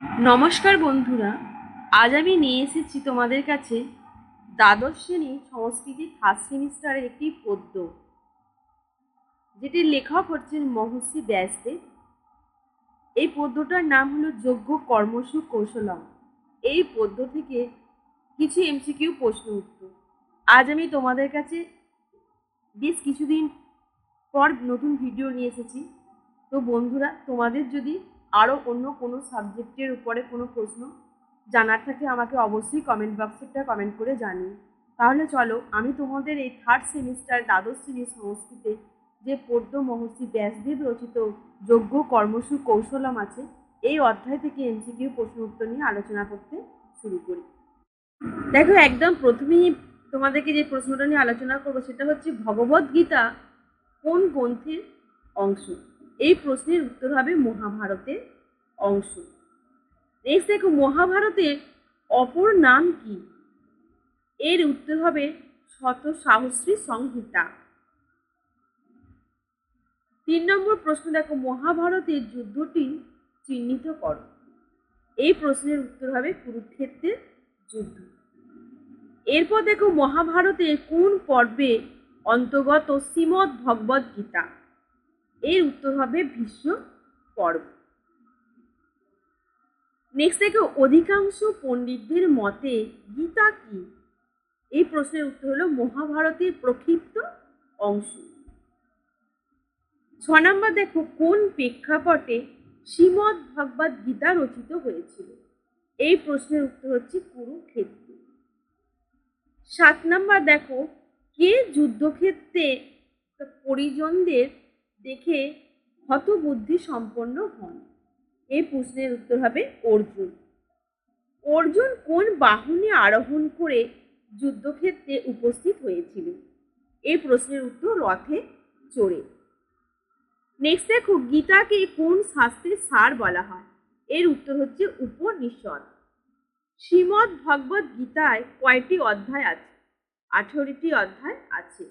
নমস্কার বন্ধুরা, আজ আমি নিয়ে এসেছি তোমাদের কাছে দ্বাদশ শ্রেণী সংস্কৃতি ফার্স্ট সেমিস্টারের একটি পদ্য, যেটির লেখক হচ্ছেন মহর্ষি ব্যাসদেব। এই পদ্যটার নাম হলো যজ্ঞ কর্মসু কৌশলম। এই পদ্য থেকে কিছু এমসিকিউ প্রশ্ন উত্তর আজ আমি তোমাদের কাছে বেশ কিছুদিন পর নতুন ভিডিও নিয়ে এসেছি। তো বন্ধুরা, তোমাদের যদি আরও অন্য কোনো সাবজেক্টের উপরে কোনো প্রশ্ন জানার থাকে আমাকে অবশ্যই কমেন্ট বক্সে একটা কমেন্ট করে জানিও। তাহলে চলো আমি তোমাদের এই থার্ড সেমিস্টার দ্বাদশ শ্রেণীর সংস্কৃতে যে পদ্য মহর্ষি ব্যাসদেব রচিত যজ্ঞ কর্মসু কৌশলম আছে, এই অধ্যায় থেকে এমসিকিউ প্রশ্ন উত্তর নিয়ে আলোচনা করতে শুরু করি। দেখো, একদম প্রথমেই তোমাদেরকে যে প্রশ্নটা নিয়ে আলোচনা করবো সেটা হচ্ছে ভগবদ্গীতা কোন গ্রন্থের অংশ? এই প্রশ্নের উত্তর হবে মহাভারতের অংশ। নেক্সট দেখো, মহাভারতের অপর নাম কি? এর উত্তর হবে শত সাহস্রী সংহিতা। 3 নম্বর প্রশ্ন দেখো, মহাভারতের যুদ্ধটি চিহ্নিত করো। এই প্রশ্নের উত্তর হবে কুরুক্ষেত্রের যুদ্ধ। এরপর দেখো, মহাভারতের কোন পর্বে অন্তর্গত শ্রীমদ্ ভগবদ্ গীতা? এর উত্তর হবে ভীষ্ম পর্ব। নেক্সট দেখো, অধিকাংশ পণ্ডিতদের মতে গীতা কি? এই প্রশ্নের উত্তর হলো মহাভারতের প্রক্ষিপ্ত অংশ। 6 নম্বর দেখো, কোন প্রেক্ষাপটে শ্রীমদ্ ভগবদ্ গীতা রচিত হয়েছিল? এই প্রশ্নের উত্তর হচ্ছে কুরুক্ষেত্র। 7 নম্বর দেখো, কে যুদ্ধক্ষেত্রে পরিজনদের দেখে হতবুদ্ধি সম্পন্ন হন? এই প্রশ্নের উত্তর হবে অর্জুন। অর্জুন কোন বাহনে আরোহণ করে যুদ্ধক্ষেত্রে উপস্থিত হয়েছিল? এই প্রশ্নের উত্তর রথে চড়ে। নেক্সট দেখো, গীতাকে কোন শাস্ত্রের সার বলা হয়? এর উত্তর হচ্ছে উপনিষদ। শ্রীমদ্ ভগবদ্ গীতায় কয়টি অধ্যায় আছে? 18টি অধ্যায় আছে।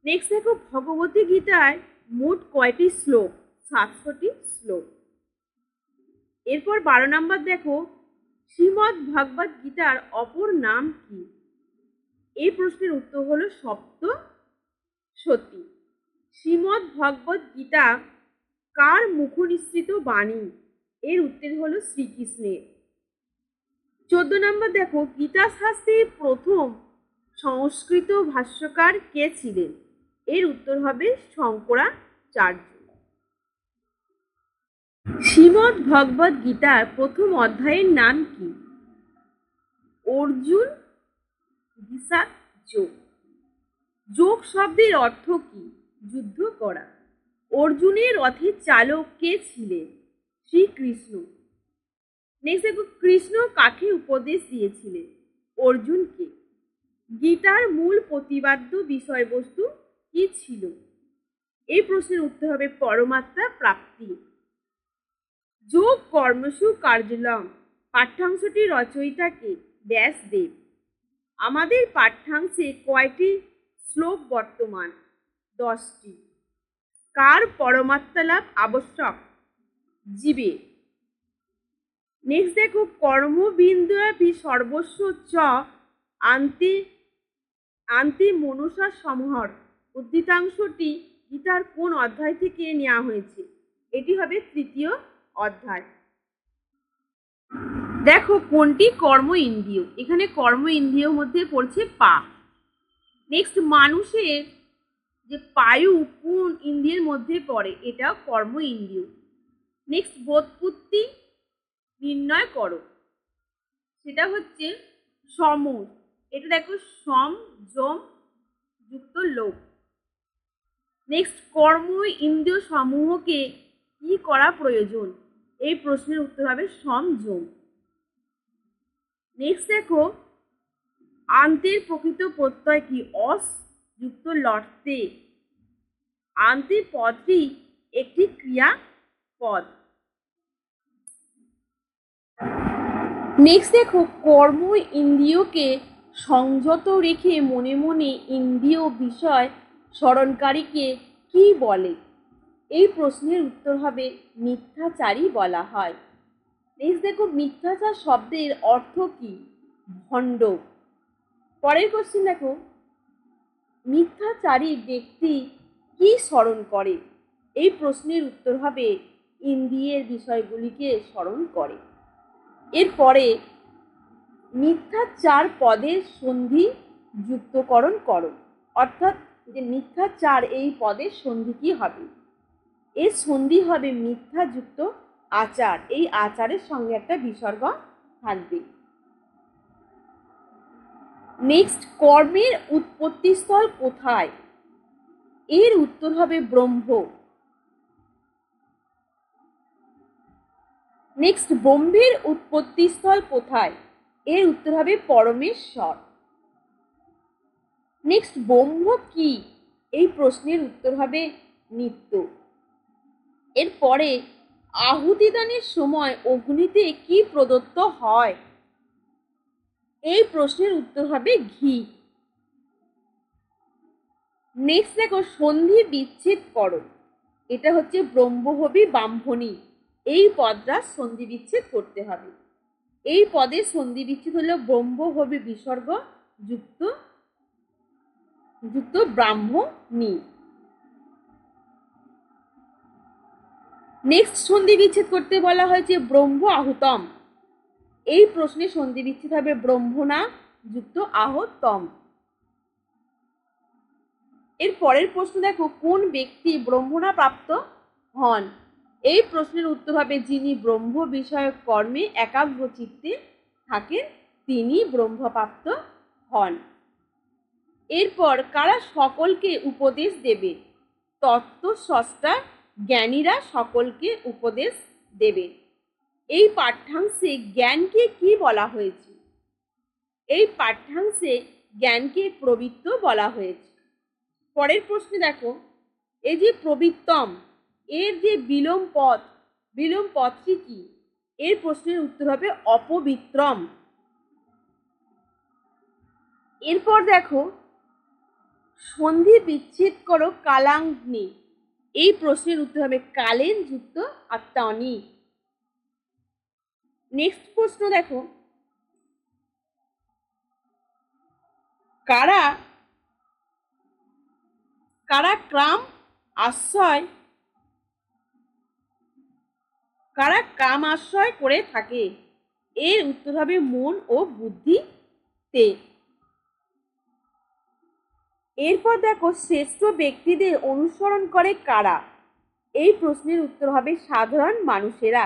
নেক্সট দেখো, ভগবতী গীতায় মোট কয়টি শ্লোক? 700টি শ্লোক। এরপর 12 নম্বর দেখো, শ্রীমদ্ ভগবদ্ গীতার অপর নাম কি? এই প্রশ্নের উত্তর হলো সপ্তশতী। শ্রীমদ্ ভগবদ্ গীতা কার মুখনিসৃত বাণী? এর উত্তর হলো শ্রীকৃষ্ণের। 14 নম্বর দেখো, গীতা শাস্ত্রের প্রথম সংস্কৃত ভাষ্যকার কে ছিলেন? এর উত্তর হবে শঙ্করাচার্য। শ্রীমদ্ ভগবদ্ গীতার প্রথম অধ্যায়ের নাম কি? অর্জুন বিষাদ যোগ। যোগ শব্দের অর্থ কি? যুদ্ধ করা। অর্জুনের রথের চালক কে ছিলেন? শ্রীকৃষ্ণ। নেক্সট দেখো, কৃষ্ণ কাকে উপদেশ দিয়েছিলেন? অর্জুনকে। গীতার মূল প্রতিপাদ্য বিষয়বস্তু কি ছিল? এই প্রশ্নের উত্তর হবে পরমাত্মা প্রাপ্তি। যোগ কর্মসু কার্যলম পাঠ্যাংশটি রচয়িতাকে ব্যাসদেব। আমাদের পাঠ্যাংশে কয়টি শ্লোক বর্তমান? 10টি। কার পরমাত্মা লাভ আবশ্যক? জীবে। নেক্সট দেখো, কর্মবিন্দুয়াপি সর্বস্ব চ আন্তি মনুষা সমহর উদ্ধৃতাংশটি গীতার কোন অধ্যায় থেকে নেওয়া হয়েছে? এটি হবে 3য় অধ্যায়। দেখো, কোনটি কর্ম ইন্দ্রিয়? এখানে কর্ম ইন্দ্রিয়র মধ্যে পড়ছে পা। নেক্সট, মানুষের যে পায়ু কোন ইন্দ্রিয়ের মধ্যে পড়ে? এটা কর্ম ইন্দ্রিয়। নেক্সট, বোধবুদ্ধি নির্ণয় করো। সেটা হচ্ছে সম। এটা দেখো, সম যম যুক্ত লোক। নেক্সট, কর্ম ইন্দ্রিয় সমূহকে কি করা প্রয়োজন? এই প্রশ্নের উত্তর হবে সংযম। নেক্সট দেখো, আন্তের প্রকৃত প্রত্যয় কি? অস যুক্ত লটতে। আন্তের পদটি একটি ক্রিয়া পদ। নেক্সট দেখো, কর্ম ইন্দ্রিয়কে সংযত রেখে মনে মনে ইন্দ্রিয় বিষয় স্মরণকারীকে কি বলে? এই প্রশ্নের উত্তর হবে মিথ্যাচারী বলা হয়। নেক্সট দেখো মিথ্যাচার শব্দের অর্থ কি? ভণ্ড। পরের কোশ্চেন দেখো মিথ্যাচারী ব্যক্তি কি স্মরণ করে? এই প্রশ্নের উত্তর হবে ইন্দ্রিয়ের বিষয়গুলিকে স্মরণ করে। এরপরে মিথ্যাচার পদের সন্ধি যুক্তকরণ করো, অর্থাৎ যে মিথ্যাচার এই পদের সন্ধি কি হবে? এর সন্ধি হবে মিথ্যাযুক্ত আচার। এই আচারের সঙ্গে একটা বিসর্গ থাকবে। নেক্সট কর্মের উৎপত্তিস্থল কোথায়? এর উত্তর হবে ব্রহ্ম। নেক্সট ব্রহ্মের উৎপত্তিস্থল কোথায়? এর উত্তর হবে পরমেশ্বর। নেক্সট ব্রহ্ম কি? এই প্রশ্নের উত্তর হবে নিত্য। এরপরে আহুতিদানের সময় অগ্নিতে কি প্রদত্ত হয়? এই প্রশ্নের উত্তর হবে ঘি। নেক্সট দেখো সন্ধি বিচ্ছেদ করো। এটা হচ্ছে ব্রহ্মহবি ব্রাহ্মণী, এই পদটা সন্ধি বিচ্ছেদ করতে হবে। এই পদের সন্ধি বিচ্ছেদ হলো ব্রহ্মহবি বিসর্গ যুক্ত যুক্ত ব্রাহ্মণী। নেক্সট সন্ধি বিচ্ছেদ করতে বলা হয়েছে ব্রহ্ম আহুতম। এই প্রশ্নে সন্ধি বিচ্ছেদ হবে ব্রহ্মণা যুক্ত আহতম। এর পরের প্রশ্ন দেখো কোন ব্যক্তি ব্রহ্মণা প্রাপ্ত হন? এই প্রশ্নের উত্তর হবে যিনি ব্রহ্ম বিষয়ক কর্মে একাগ্রচিত্তে থাকেন তিনি ব্রহ্মপ্রাপ্ত হন। এরপর কারা সকলকে উপদেশ দেবে? তত্ত্বস্রষ্টা জ্ঞানীরা সকলকে উপদেশ দেবে। এই পাঠ্যাংশে জ্ঞানকে কি বলা হয়েছে? এই পাঠ্যাংশে জ্ঞানকে প্রবৃত্ত বলা হয়েছে। পরের প্রশ্নে দেখো এই যে প্রবৃত্তম এর যে বিলোম পদটি কি? এর প্রশ্নের উত্তর হবে অপবিত্রম। এরপর দেখো সন্ধি বিচ্ছেদ করো কালাগ্নি। এই প্রশ্নের উত্তর হবে কালেন যুক্ত আত্মানি। নেক্সট প্রশ্ন দেখো কারা কারা কাম আশ্রয় করে থাকে? এর উত্তর হবে মন ও বুদ্ধিতে। এরপর দেখো শ্রেষ্ঠ ব্যক্তিদের অনুসরণ করে কারা? এই প্রশ্নের উত্তর হবে সাধারণ মানুষেরা।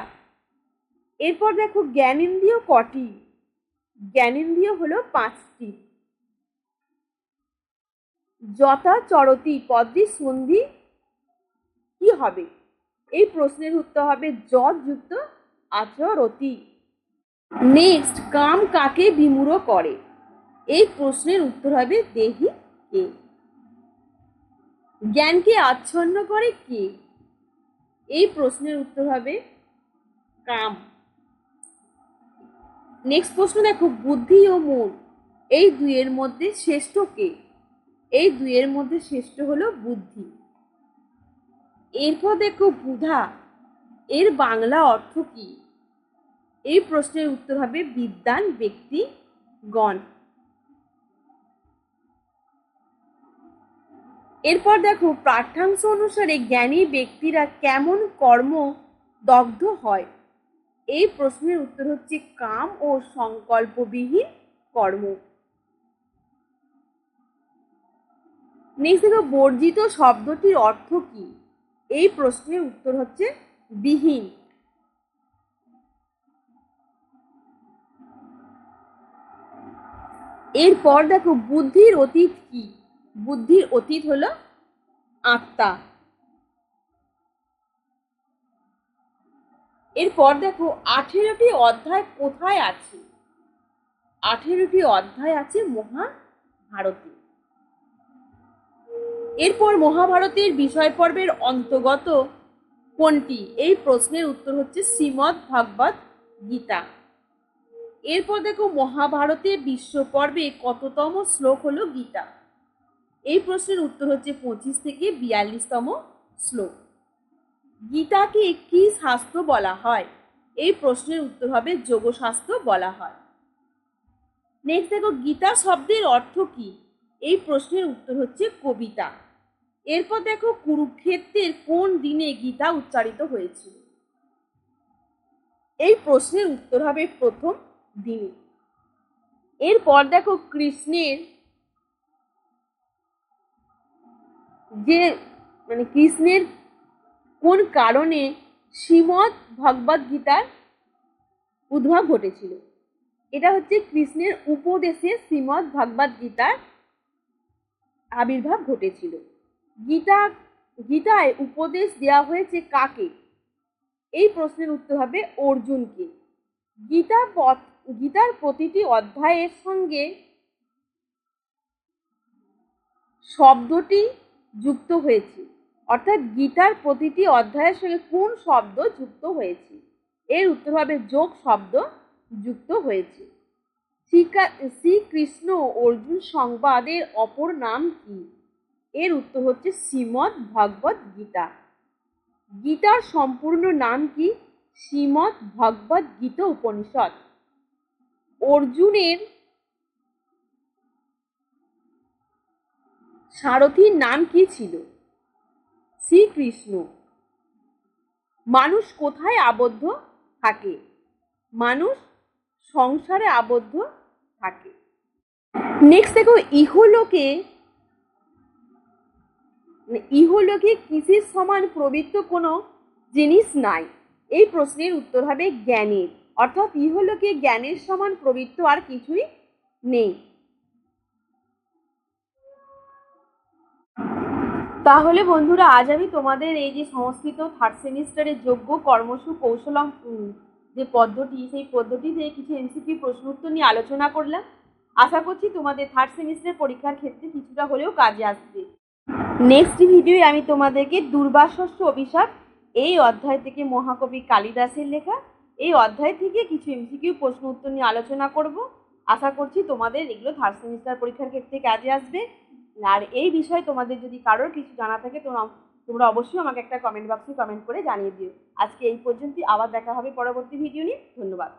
এরপর দেখো জ্ঞানেন্দ্রিয় কটি? জ্ঞানেন্দ্রিয় হলো 5টি। যথা চরতি পদটির সন্ধি কি হবে? এই প্রশ্নের উত্তর হবে যৎ যুক্ত আচরতি। নেক্সট কাম কাকে বিমূঢ় করে? এই প্রশ্নের উত্তর হবে দেহি কে। জ্ঞানকে আচ্ছন্ন করে কে? এই প্রশ্নের উত্তর হবে কাম। নেক্সট প্রশ্ন দেখো বুদ্ধি ও মন এই দুইয়ের মধ্যে শ্রেষ্ঠ কে? এই দুইয়ের মধ্যে শ্রেষ্ঠ হলো বুদ্ধি। এরপর দেখো বুধা এর বাংলা অর্থ কি? এই প্রশ্নের উত্তর হবে বিদ্বান ব্যক্তিগণ। এরপর দেখো পাঠ্যাংশ অনুসারে জ্ঞানী ব্যক্তিরা কেমন কর্ম দগ্ধ হয়? এই প্রশ্নের উত্তর হচ্ছে কাম ও সংকল্পবিহীন কর্ম। নেক্সট দেখো বর্জিত শব্দটির অর্থ কি? এই প্রশ্নের উত্তর হচ্ছে বিহীন। এরপর দেখো বুদ্ধির অতীত কি? বুদ্ধির অতীত হলো আত্মা। এরপর দেখো 18টি অধ্যায় কোথায় আছে? 18টি অধ্যায় আছে মহাভারতে। এরপর মহাভারতের বিষয় পর্বের অন্তর্গত কোনটি? এই প্রশ্নের উত্তর হচ্ছে শ্রীমদ্ ভাগবত গীতা। এরপর দেখো মহাভারতের বিশ্ব পর্বে কততম শ্লোক হলো গীতা? এই প্রশ্নের উত্তর হচ্ছে 25 থেকে 42তম শ্লোক। গীতাকে কি শাস্ত্র বলা হয়? এই প্রশ্নের উত্তর হবে যোগশাস্ত্র বলা হয়। নেক্সট দেখো, গীতা শব্দের অর্থ কি? এই প্রশ্নের উত্তর হচ্ছে কবিতা। এরপর দেখো, কুরুক্ষেত্রের কোন দিনে গীতা উচ্চারিত হয়েছিল? এই প্রশ্নের উত্তর হবে প্রথম দিনে। এরপর দেখো, কৃষ্ণের কোন কারণে শ্রীমদ্ ভগবদ্ গীতার উদ্ভব ঘটেছিল? এটা হচ্ছে কৃষ্ণের উপদেশে শ্রীমদ্ ভগবদ্ গীতার আবির্ভাব ঘটেছিল। গীতায় উপদেশ দেওয়া হয়েছে কাকে? এই প্রশ্নের উত্তর হবে অর্জুনকে। গীতার প্রতিটি অধ্যায়ের সঙ্গে শব্দটি যুক্ত হয়েছে, অর্থাৎ গীতার প্রতিটি অধ্যায়ের সঙ্গে কোন শব্দ যুক্ত হয়েছে? এর উত্তর হবে যোগ শব্দ যুক্ত হয়েছে। শ্রীকৃষ্ণ অর্জুন সংবাদের অপর নাম কি? এর উত্তর হচ্ছে শ্রীমদ্ ভগবদ্ গীতা। গীতার সম্পূর্ণ নাম কি? শ্রীমদ্ ভগবদ্ গীতা উপনিষদ। অর্জুনের সারথীর নাম কি ছিল? শ্রীকৃষ্ণ। মানুষ কোথায় আবদ্ধ থাকে? মানুষ সংসারে আবদ্ধ থাকে। নেক্সট দেখো, ইহলোকে কিসের সমান পবিত্র কোনো জিনিস নাই? এই প্রশ্নের উত্তর হবে জ্ঞানের, অর্থাৎ ইহলোকে জ্ঞানের সমান পবিত্র আর কিছুই নেই। তাহলে বন্ধুরা, আজ আমি তোমাদের এই যে সংস্কৃত থার্ড সেমিস্টারের যোগ্য কর্মসু কৌশলম যে পদ্ধতি, সেই পদ্ধতিতে কিছু এমসিকিউ প্রশ্ন উত্তর নিয়ে আলোচনা করলাম। আশা করছি তোমাদের থার্ড সেমিস্টার পরীক্ষার ক্ষেত্রে কিছুটা হলেও কাজে আসবে। নেক্সট ভিডিওয়ে আমি তোমাদেরকে দুর্বাসস্য অভিশাপ এই অধ্যায় থেকে, মহাকবি কালিদাসের লেখা এই অধ্যায় থেকে কিছু এমসিকিউ প্রশ্ন উত্তর নিয়ে আলোচনা করব। আশা করছি তোমাদের এগুলো থার্ড সেমিস্টার পরীক্ষার ক্ষেত্রে কাজে আসবে। আর এই বিষয়ে তোমাদের যদি কারোর কিছু জানা থাকে তোমরা অবশ্যই আমাকে একটা কমেন্ট বক্সে কমেন্ট করে জানিয়ে দিও। আজকে এই পর্যন্তই, আবার দেখা হবে পরবর্তী ভিডিও নিয়ে। ধন্যবাদ।